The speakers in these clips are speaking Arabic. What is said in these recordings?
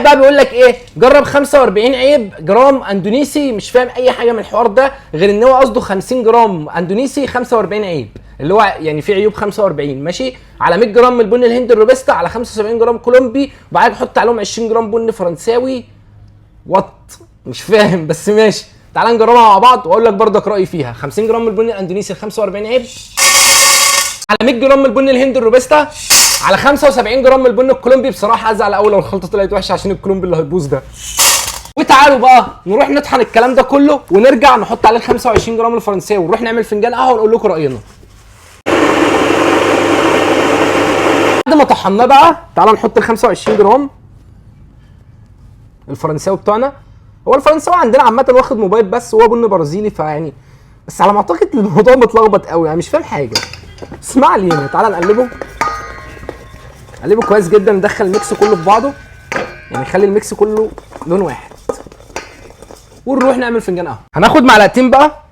بقى بيقول لك ايه؟ جرب 45 عيب جرام اندونيسي. مش فاهم اي حاجه من الحوار ده غير ان هو قصده 50 جرام اندونيسي 45 عيب، اللي هو يعني في عيوب 45 ماشي، على 100 جرام من البن الهندي الروبستا، على 75 جرام كولومبي، وبعدين حط عليهم 20 جرام بن فرنساوي. مش فاهم بس ماشي. تعال نجربها مع بعض واقول لك برضك رايي فيها. 50 جرام من البن الاندونيسي 45 عيب، على 100 جرام من البن الهندي الروبستا، على 75 جرام من البن الكولومبي. بصراحه ازعل قوي لو الخلطه طلعت وحشه عشان الكولومبي اللي هيبوظ ده. وتعالوا بقى نروح نطحن الكلام ده كله ونرجع نحط عليه 25 جرام الفرنساوي ونروح نعمل فنجان قهوه ونقول لكم راينا. بعد ما طحناه بقى تعالى نحط ال 25 جرام الفرنساوي بتوعنا. هو الفرنساوي عندنا عامه واخد موبايل بس، هو بن برازيلي فيعني بس على ما اعتقد الموضوع متلخبط قوي، يعني مش فاهم حاجه. اسمع علينا، تعالى نقلبه كويس جدا، ندخل الميكس كله في بعضه، يعني نخلي الميكس كله لون واحد ونروح نعمل فنجان قهوه. هناخد معلقتين بقى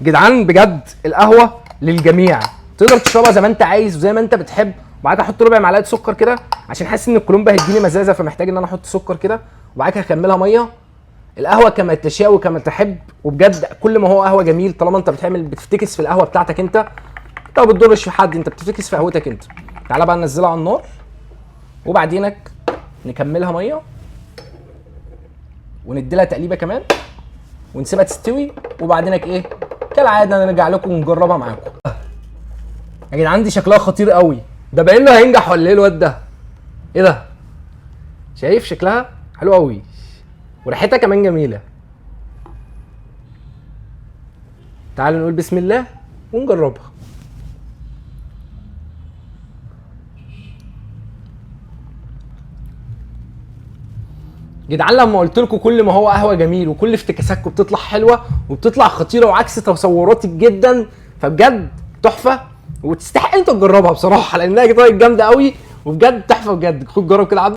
جدعان، بجد القهوه للجميع، تقدر تشربها زي ما انت عايز وزي ما انت بتحب. وبعد كده احط ربع معلقه سكر كده عشان حاسس ان الكولومبا هيديني مزازه، فمحتاج ان انا احط سكر كده. وبعد كده هكملها ميه. القهوه كما تشاء وكما تحب، وبجد كل ما هو قهوه جميل طالما انت بتفتكس في القهوه بتاعتك انت ما بتضرش في حد، انت بتفتكس في قهوتك انت. تعالى بقى ننزلها على النار وبعدينك نكملها ميه ونديلها تقليبه كمان ونسيبها تستوي، وبعدينك ايه كالعاده نرجع لكم ونجربها معاكم. يا جدعان دي شكلها خطير قوي، ده باين له هينجح ولا ايه الواد ده؟ ايه ده؟ شايف شكلها حلو قوي وريحتها كمان جميله. تعالوا نقول بسم الله ونجربها. جدعان لما قلت لكم كل ما هو قهوه جميل وكل افتكاساتكم بتطلع حلوه وبتطلع خطيره وعكس تصوراتك جدا، فبجد تحفه وتستحق انت تجربها بصراحه لانها طريقه جامده قوي وبجد تحفه بجد. خد جرب كده.